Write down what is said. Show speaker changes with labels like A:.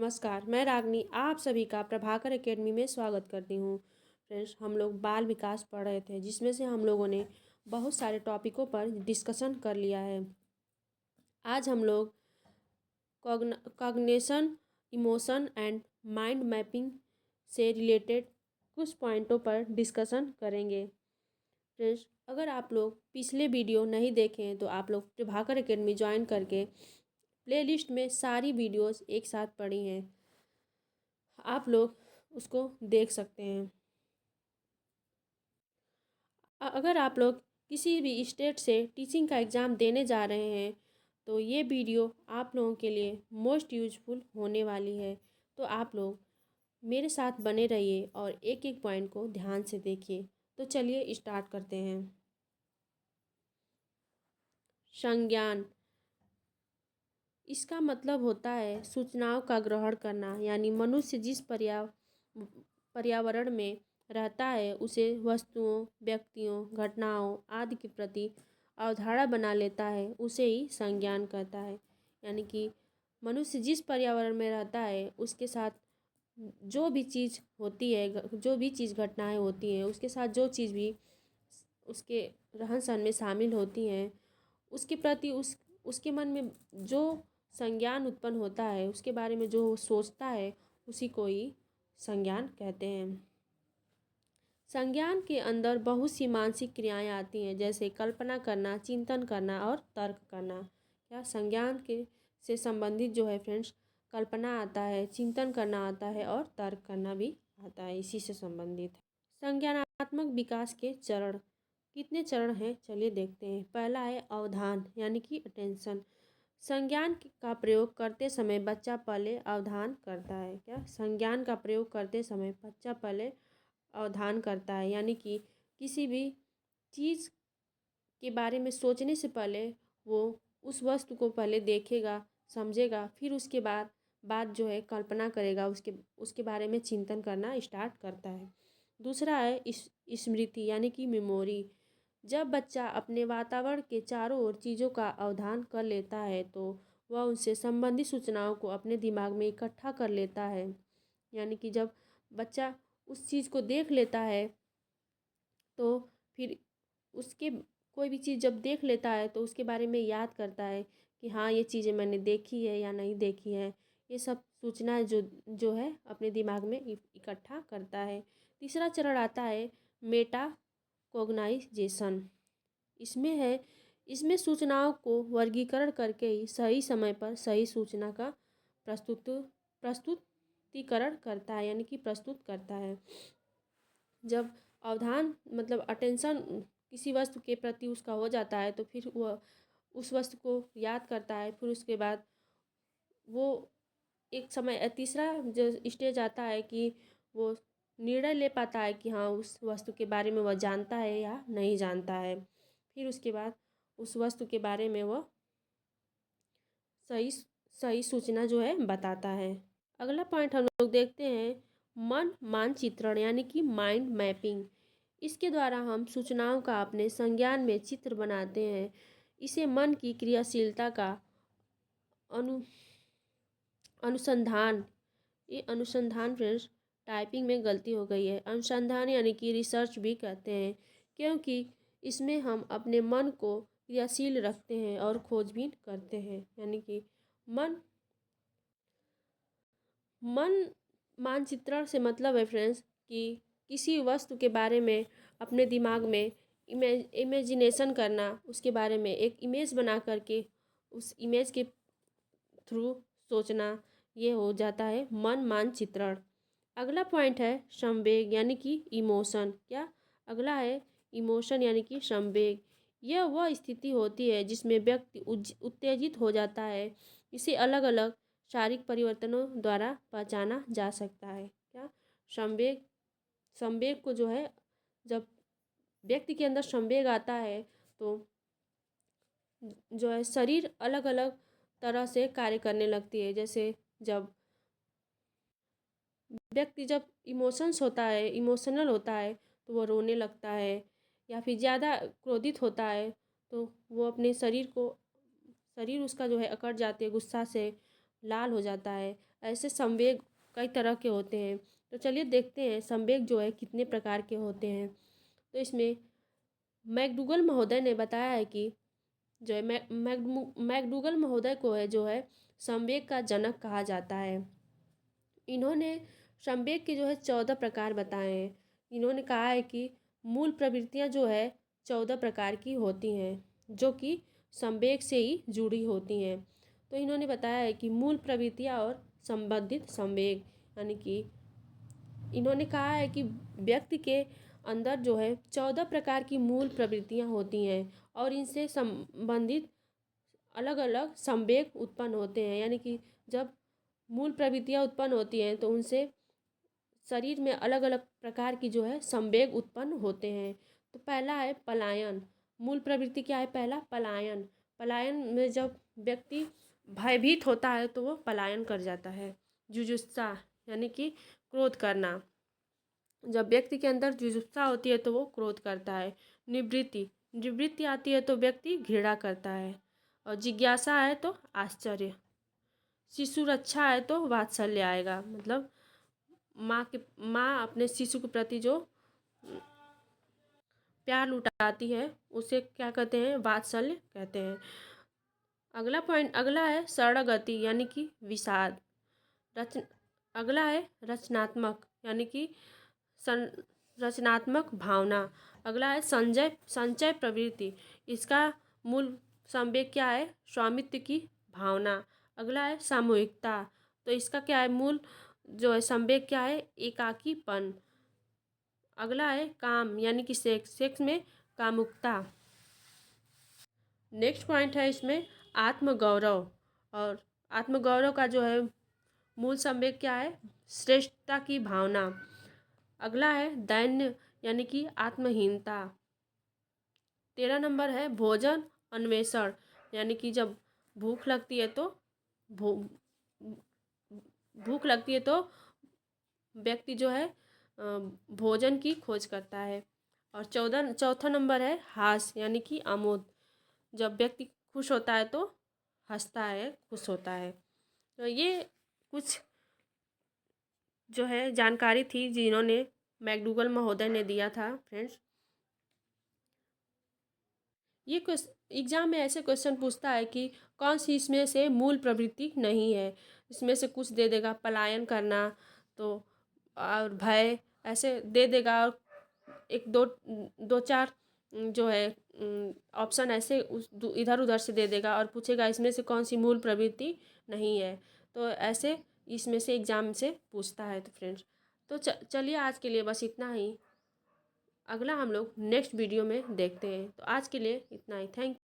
A: नमस्कार, मैं रागनी आप सभी का प्रभाकर एकेडमी में स्वागत करती हूँ। फ्रेंड्स, हम लोग बाल विकास पढ़ रहे थे, जिसमें से हम लोगों ने बहुत सारे टॉपिकों पर डिस्कशन कर लिया है। आज हम लोग cognition, emotion and mind mapping से रिलेटेड कुछ पॉइंटों पर डिस्कशन करेंगे। फ्रेंड्स, अगर आप लोग पिछले वीडियो नहीं देखें तो आप लोग प्रभाकर एकेडमी ज्वाइन करके प्लेलिस्ट में सारी वीडियोस एक साथ पड़ी हैं, आप लोग उसको देख सकते हैं। अगर आप लोग किसी भी स्टेट से टीचिंग का एग्ज़ाम देने जा रहे हैं तो ये वीडियो आप लोगों के लिए मोस्ट यूजफुल होने वाली है। तो आप लोग मेरे साथ बने रहिए और एक एक पॉइंट को ध्यान से देखिए। तो चलिए स्टार्ट करते हैं। संज्ञान, इसका मतलब होता है सूचनाओं का ग्रहण करना, यानी मनुष्य जिस पर्यावरण में रहता है उसे वस्तुओं, व्यक्तियों, घटनाओं आदि के प्रति अवधारणा बना लेता है, उसे ही संज्ञान कहता है। यानी कि मनुष्य जिस पर्यावरण में रहता है उसके साथ जो भी चीज़ होती है, जो भी चीज़ घटनाएं होती हैं, उसके साथ जो चीज़ भी उसके रहन सहन में शामिल होती हैं, उसके प्रति उसके मन में जो संज्ञान उत्पन्न होता है, उसके बारे में जो वो सोचता है, उसी को ही संज्ञान कहते हैं। संज्ञान के अंदर बहुत सी मानसिक क्रियाएं आती हैं, जैसे कल्पना करना, चिंतन करना और तर्क करना। क्या संज्ञान के से संबंधित जो है फ्रेंड्स, कल्पना आता है, चिंतन करना आता है और तर्क करना भी आता है, इसी से संबंधित है। संज्ञानात्मक विकास के चरण, कितने चरण हैं चलिए देखते हैं। पहला है अवधान, यानी कि अटेंशन। संज्ञान का प्रयोग करते समय बच्चा पहले अवधान करता है। क्या संज्ञान का प्रयोग करते समय बच्चा पहले अवधान करता है, यानी कि किसी भी चीज़ के बारे में सोचने से पहले वो उस वस्तु को पहले देखेगा, समझेगा, फिर उसके बाद जो है कल्पना करेगा, उसके बारे में चिंतन करना स्टार्ट करता है। दूसरा है स्मृति, यानी कि मेमोरी। जब बच्चा अपने वातावरण के चारों ओर चीज़ों का अवधान कर लेता है तो वह उनसे संबंधित सूचनाओं को अपने दिमाग में इकट्ठा कर लेता है। यानी कि जब बच्चा उस चीज़ को देख लेता है तो फिर उसके कोई भी चीज़ जब देख लेता है तो उसके बारे में याद करता है कि हाँ, ये चीज़ें मैंने देखी है या नहीं देखी है। ये सब सूचना जो जो है अपने दिमाग में इकट्ठा करता है। तीसरा चरण आता है मेटा कोग्नाइजेशन। इसमें सूचनाओं को वर्गीकरण करके ही सही समय पर सही सूचना का प्रस्तुतिकरण करता है, यानी कि प्रस्तुत करता है। जब अवधान मतलब अटेंशन किसी वस्तु के प्रति उसका हो जाता है तो फिर वह उस वस्तु को याद करता है। फिर उसके बाद वो एक समय तीसरा जो स्टेज आता है कि वो निर्णय ले पाता है कि हाँ, उस वस्तु के बारे में वह जानता है या नहीं जानता है। फिर उसके बाद उस वस्तु के बारे में वह सही सही सूचना जो है बताता है। अगला पॉइंट हम लोग देखते हैं मन मानचित्रण, यानी कि माइंड मैपिंग। इसके द्वारा हम सूचनाओं का अपने संज्ञान में चित्र बनाते हैं। इसे मन की क्रियाशीलता का अनुसंधान, ये अनुसंधान फ्रेंड्स टाइपिंग में गलती हो गई है, अनुसंधान यानी कि रिसर्च भी कहते हैं, क्योंकि इसमें हम अपने मन को क्रियाशील रखते हैं और खोजबीन करते हैं। यानी कि मन मानचित्रण से मतलब है फ्रेंड्स कि किसी वस्तु के बारे में अपने दिमाग में इमेजिनेशन करना, उसके बारे में एक इमेज बना करके उस इमेज के थ्रू सोचना, ये हो जाता है मन मानचित्रण। अगला पॉइंट है संवेग, यानी कि इमोशन। क्या अगला है इमोशन, यानी कि संवेग। यह वह स्थिति होती है जिसमें व्यक्ति उत्तेजित हो जाता है। इसे अलग अलग शारीरिक परिवर्तनों द्वारा पहचाना जा सकता है। क्या संवेग संवेग को जो है, जब व्यक्ति के अंदर संवेग आता है तो जो है शरीर अलग अलग तरह से कार्य करने लगती है। जैसे जब व्यक्ति जब इमोशनल होता है तो वो रोने लगता है, या फिर ज़्यादा क्रोधित होता है तो वो अपने शरीर उसका जो है अकड़ जाती है, गुस्सा से लाल हो जाता है। ऐसे संवेग कई तरह के होते हैं। तो चलिए देखते हैं संवेग जो है कितने प्रकार के होते हैं। तो इसमें मैकडूगल महोदय ने बताया है कि जो है मैकडूगल महोदय को है जो है संवेग का जनक कहा जाता है। इन्होंने संवेग के जो है 14 प्रकार बताए हैं। इन्होंने कहा है कि मूल प्रवृत्तियां जो है 14 प्रकार की होती हैं जो कि संवेग से ही जुड़ी होती हैं। तो इन्होंने बताया है कि मूल प्रवृत्तियां और संबंधित संवेग, यानी कि इन्होंने कहा है कि व्यक्ति के अंदर जो है 14 प्रकार की मूल प्रवृत्तियां होती हैं और इनसे संबंधित अलग अलग संवेग उत्पन्न होते हैं। यानी कि जब मूल प्रवृत्तियां उत्पन्न होती हैं तो उनसे शरीर में अलग अलग प्रकार की जो है संवेग उत्पन्न होते हैं। तो पहला है पलायन। मूल प्रवृत्ति क्या है? पहला पलायन। पलायन में जब व्यक्ति भयभीत होता है तो वो पलायन कर जाता है। जुजुत्सा यानी कि क्रोध करना। जब व्यक्ति के अंदर जुजुत्सा होती है तो वो क्रोध करता है। निवृत्ति, निवृत्ति आती है तो व्यक्ति घृणा करता है। और जिज्ञासा है तो आश्चर्य। शिशु रक्षा है तो वात्सल्य आएगा, मतलब माँ अपने शिशु के प्रति जो प्यार लुटाती है उसे क्या कहते हैं? वात्सल्य कहते हैं। अगला है सरल यानी कि विषाद। अगला है रचनात्मक यानी कि रचनात्मक भावना। अगला है संचय प्रवृत्ति। इसका मूल संवेग क्या है? स्वामित्व की भावना। अगला है सामूहिकता। तो इसका क्या है? मूल जो है संवेग क्या है? एकाकीपन। अगला है काम यानी कि सेक्स में कामुकता। नेक्स्ट पॉइंट है इसमें आत्मगौरव। और आत्मगौरव का जो है मूल संवेग क्या है? श्रेष्ठता की भावना। अगला है दैन्य यानी कि आत्महीनता। 13 नंबर है भोजन अन्वेषण, यानी कि जब भूख लगती है तो भूख लगती है तो व्यक्ति जो है भोजन की खोज करता है। और चौथा नंबर है हास यानी कि आमोद। जब व्यक्ति खुश होता है तो हंसता है, खुश होता है। तो ये कुछ जो है जानकारी थी जिन्होंने मैकडूगल महोदय ने दिया था फ्रेंड्स। ये एग्जाम में ऐसे क्वेश्चन पूछता है कि कौन सी इसमें से मूल प्रवृत्ति नहीं है। इसमें से कुछ दे देगा, पलायन करना तो और भय ऐसे दे देगा, और एक दो चार जो है ऑप्शन ऐसे इधर उधर से दे देगा और पूछेगा इसमें से कौन सी मूल प्रवृत्ति नहीं है। तो ऐसे इसमें से एग्ज़ाम से पूछता है। तो फ्रेंड्स तो चलिए आज के लिए बस इतना ही। अगला हम लोग नेक्स्ट वीडियो में देखते हैं। तो आज के लिए इतना ही। थैंक